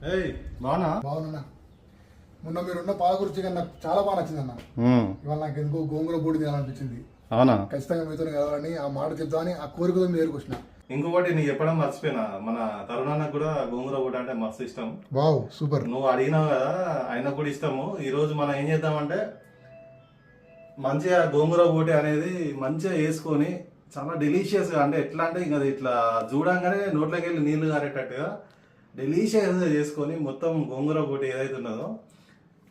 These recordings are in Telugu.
బాగున్నా. మొన్న మీరున్న పాలకూర చికెన్ నాకు చాలా బాగా నచ్చింది అన్న. ఇవాళ నాకు ఎందుకో గోంగూర బోడి తినాలనిపించింది. అవునా? ఖచ్చితంగా మీతో కలవాలని ఆ మాట చెప్తామని ఆ కోరికతో మీ దగ్గరకు వచ్చిన. ఇంకొకటి నీకు చెప్పడం మర్చిపోయినా, మన తరుణానికి కూడా గోంగూర బోటి అంటే మస్తు ఇష్టం. Wow super. నువ్వు అడిగినావు కదా, ఆయనకు కూడా ఇష్టము. ఈ రోజు మనం ఏం చేద్దామంటే మంచిగా గోంగూర బోటి అనేది మంచిగా వేసుకొని చాలా డెలీషియస్గా, అంటే ఎట్లా అంటే ఇంకా ఇట్లా చూడంగానే నోట్లోకి వెళ్ళి నీళ్లు కారేటట్టుగా డెలీషియస్గా చేసుకొని మొత్తం గోంగూర బోటి ఏదైతే ఉన్నదో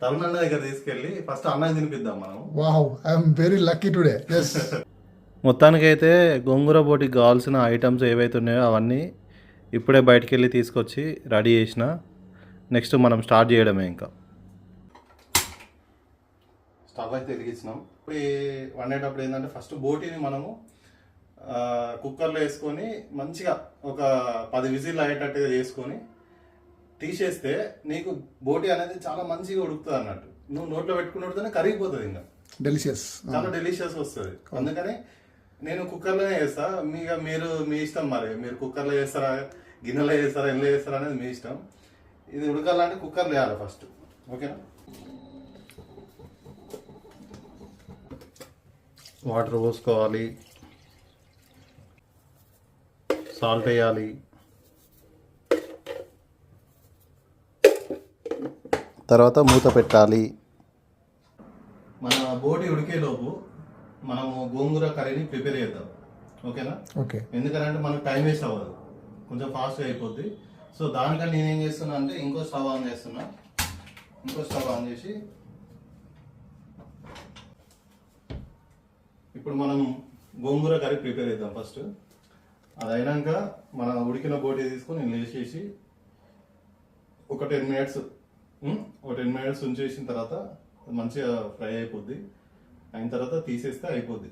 తరుణ్ అన్న దగ్గర తీసుకెళ్ళి ఫస్ట్ అన్నం తినిపిద్దాం మనం. Wow I'm very lucky today. మొత్తానికైతే గోంగూర బోటికి కావాల్సిన ఐటమ్స్ ఏవైతే ఉన్నాయో అవన్నీ ఇప్పుడే బయటికి వెళ్ళి తీసుకొచ్చి రెడీ చేసిన. నెక్స్ట్ మనం స్టార్ట్ చేయడమే. ఇంకా స్టవ్ అయితే వెలిగించినాం. ఇప్పుడు వండేటప్పుడు ఏంటంటే ఫస్ట్ బోటిని మనము కుక్కర్లో వేసుకొని మంచిగా ఒక 10 విజిల్ అయ్యేటట్టుగా చేసుకొని తీసేస్తే నీకు బోటి అనేది చాలా మంచిగా ఉడుకుతుంది అన్నట్టు. నువ్వు నోట్లో పెట్టుకున్నట్టునే కరిగిపోతుంది, ఇంకా డెలిషియస్, చాలా డెలిషియస్ వస్తుంది. అందుకని నేను కుక్కర్లోనే చేస్తా. మీరు మీ ఇష్టం, మరి మీరు కుక్కర్లో చేస్తారా, గిన్నెలో చేస్తారా, ఎందులో చేస్తారా అనేది మీ ఇష్టం. ఇది ఉడకాలంటే కుక్కర్లో వేయాలి ఫస్ట్. ఓకేనా? వాటర్ పోసుకోవాలి, సాల్ట్ వేయాలి, తర్వాత మూత పెట్టాలి. మన బోటి ఉడికేలోపు మనము గోంగూర కర్రీని ప్రిపేర్ చేద్దాం. ఓకేనా? ఓకే. ఎందుకంటే మనకు టైం వేస్ట్ అవ్వదు, కొంచెం ఫాస్ట్గా అయిపోద్ది. సో దానికని నేనేం చేస్తున్నా అంటే ఇంకో స్టవ్ ఆన్ చేస్తున్నా. ఇంకో స్టవ్ ఆన్ చేసి ఇప్పుడు మనం గోంగూర కర్రీ ప్రిపేర్ చేద్దాం ఫస్ట్. అది అయినాక మన ఉడికిన బోటి తీసుకొని లేచేసి ఒక 10 మినిట్స్ ఉంచేసిన తర్వాత మంచిగా ఫ్రై అయిపోద్ది. అయిన తర్వాత తీసేస్తే అయిపోద్ది.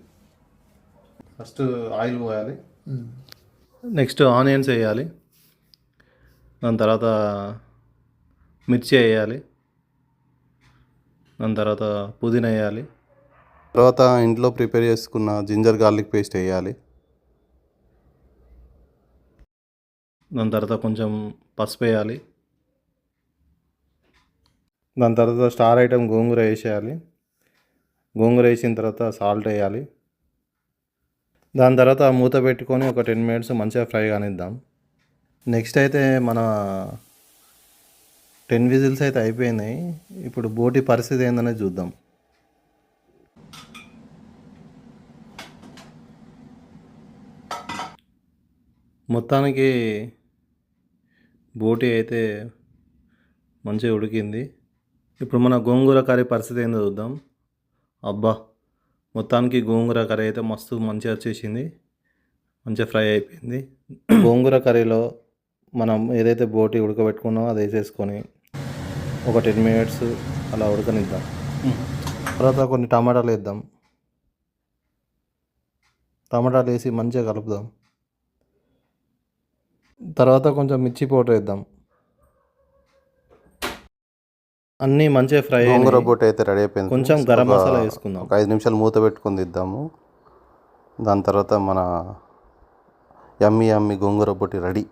ఫస్ట్ ఆయిల్ పోయాలి, నెక్స్ట్ ఆనియన్స్ వేయాలి, దాని తర్వాత మిర్చి వేయాలి, దాని తర్వాత పుదీనా వేయాలి, తర్వాత ఇంట్లో ప్రిపేర్ చేసుకున్న జింజర్ గార్లిక్ పేస్ట్ వేయాలి, దాని తర్వాత కొంచెం పసుపు వేయాలి, దాని తర్వాత స్టార్ ఐటమ్ గోంగూర వేసేయాలి. గోంగూర వేసిన తర్వాత సాల్ట్ వేయాలి. దాని తర్వాత మూత పెట్టుకొని ఒక 10 మినిట్స్ మంచిగా ఫ్రై కానిద్దాం. నెక్స్ట్ అయితే మన 10 విజిల్స్ అయితే అయిపోయినాయి. ఇప్పుడు బోటి పరిస్థితి ఏందనేది చూద్దాం. మొత్తానికి బోటి అయితే మంచిగా ఉడికింది. ఇప్పుడు మన గోంగూర కర్రీ పరిస్థితి ఏందో చూద్దాం. అబ్బా, మొత్తానికి గోంగూర కర్రీ అయితే మస్తు మంచిగా వచ్చేసింది, మంచిగా ఫ్రై అయిపోయింది. గోంగూర కర్రీలో మనం ఏదైతే బోటి ఉడకబెట్టుకున్నామో అది వేసేసుకొని ఒక 10 మినిట్స్ అలా ఉడకనిద్దాం. తర్వాత కొన్ని టమాటాలు వేద్దాం. టమాటాలు వేసి మంచిగా కలుపుదాం. తర్వాత కొంచెం మిర్చి పౌడర్ వేద్దాం. అన్నీ మంచిగా ఫ్రై. గోంగూర బోటి అయితే రెడీ అయిపోయింది. కొంచెం గరం మసాలా వేసుకుందాం. ఒక 5 నిమిషాలు మూత పెట్టుకొని తిద్దాము. దాని తర్వాత మన యమ్మీ గోంగూర బోటి రెడీ.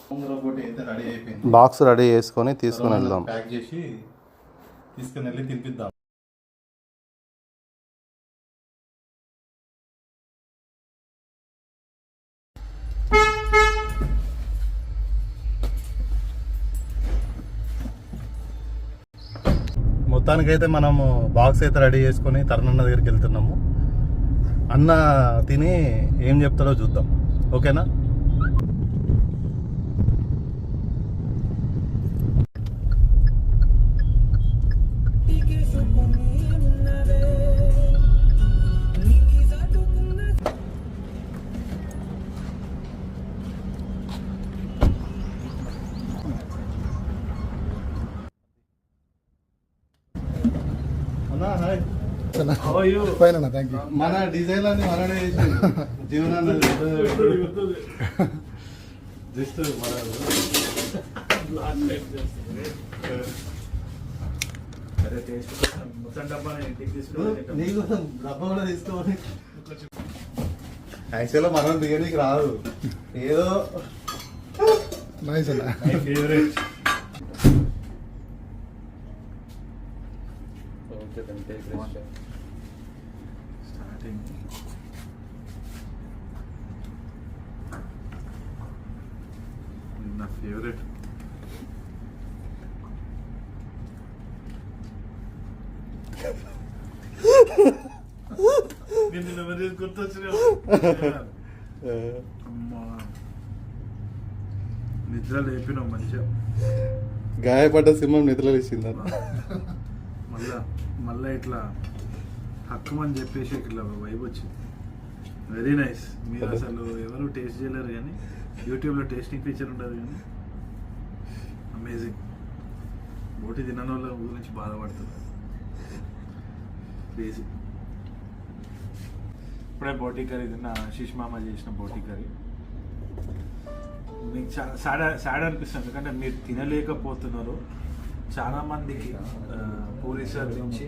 గోంగూర బోటి అయితే రెడీ అయిపోయింది. బాక్స్ రెడీ చేసుకొని తీసుకుని వెళ్దాం. ప్యాక్ చేసి తీసుకుని వెళ్ళి తినిపిద్దాం. మొత్తానికైతే మనము బాక్స్ అయితే రెడీ చేసుకొని తరుణన్న దగ్గరికి వెళ్తున్నాము. అన్న తిని ఏం చెప్తాడో చూద్దాం. ఓకేనా? ఫైన్ అన్న, థ్యాంక్ యూ. మన డిజైన్ అన్ని మననే చేసి జీవనాన్ని జస్ట్ నీకు డబ్బా కూడా తీసుకోవాలి. యాక్చువల్గా మనం దిగనీకి రాదు ఏదో నైస్ అన్న. ఫేవరెట్. స్టార్టింగ్ నా ఫేవరెట్. నిన్న మరి గుర్తొచ్చిన అమ్మా నిద్ర లేపినావు మంచిగా. గాయపడ్డ సింహం నిద్రలు ఇచ్చింది మళ్ళా ఇట్లా హక్కుమని చెప్పేసి ఇట్లా వైబ్ వచ్చింది. Very nice. మీరు అసలు ఎవరు టేస్ట్ చేయలేరు కానీ యూట్యూబ్లో టేస్టింగ్ ఫీచర్ ఉండదు కానీ అమేజింగ్. బోటి తినని వాళ్ళ గురించి బాధపడుతున్నారు. క్రేజీ. ఇప్పుడే బోటి కర్రీ తిన్న. ఆశీష్ మామ చేసిన బోటి కర్రీ మీకు సాడ్ అనిపిస్తుంది ఎందుకంటే మీరు తినలేకపోతున్నారు. చాలా మందికి పూరి సార్ నుంచి,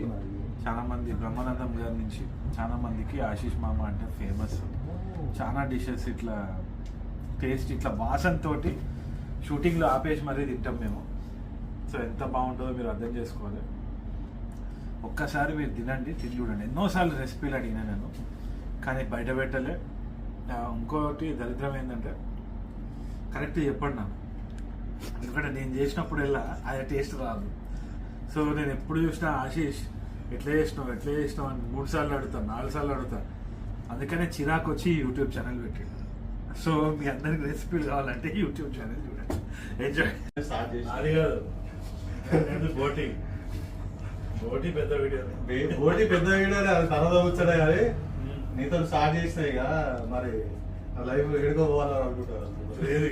చాలా మంది బ్రహ్మానందం గారి నుంచి చాలా మందికి ఆశీష్ మామ అంటే ఫేమస్. చాలా డిషెస్ ఇట్లా టేస్ట్ ఇట్లా వాసనతో షూటింగ్లో ఆపేసి మరీ తింటాం మేము. సో ఎంత బాగుంటుందో మీరు అర్థం చేసుకోవాలి. ఒక్కసారి మీరు తినండి, తిని చూడండి. ఎన్నోసార్లు రెసిపీలు అడిగినా నేను, కానీ బయట పెట్టలే. ఇంకోటి దరిద్రం ఏంటంటే కరెక్ట్ చెప్పండి నాకు, ఎందుకంటే నేను చేసినప్పుడు వెళ్ళా అది టేస్ట్ రాదు. సో నేను ఎప్పుడు చూసినా ఆశీష్ ఎట్లా చేసినావు అని 3 సార్లు అడుగుతాను, 4 సార్లు అడుగుతాను. అందుకనే చిరాకు వచ్చి యూట్యూబ్ ఛానల్ పెట్టాడు. సో మీ అందరికి రెసిపీలు కావాలంటే యూట్యూబ్ ఛానల్ చూడండి, ఎంజాయ్. అది కాదు బోటి పెద్ద వీడియో. బోటి పెద్ద వీడియో అది తర్వాత వచ్చాడే కానీ నీతో స్టార్ట్ చేసినాయి కదా, మరి లైఫ్ ఎడుకోవాలని అనుకుంటారు. లేదు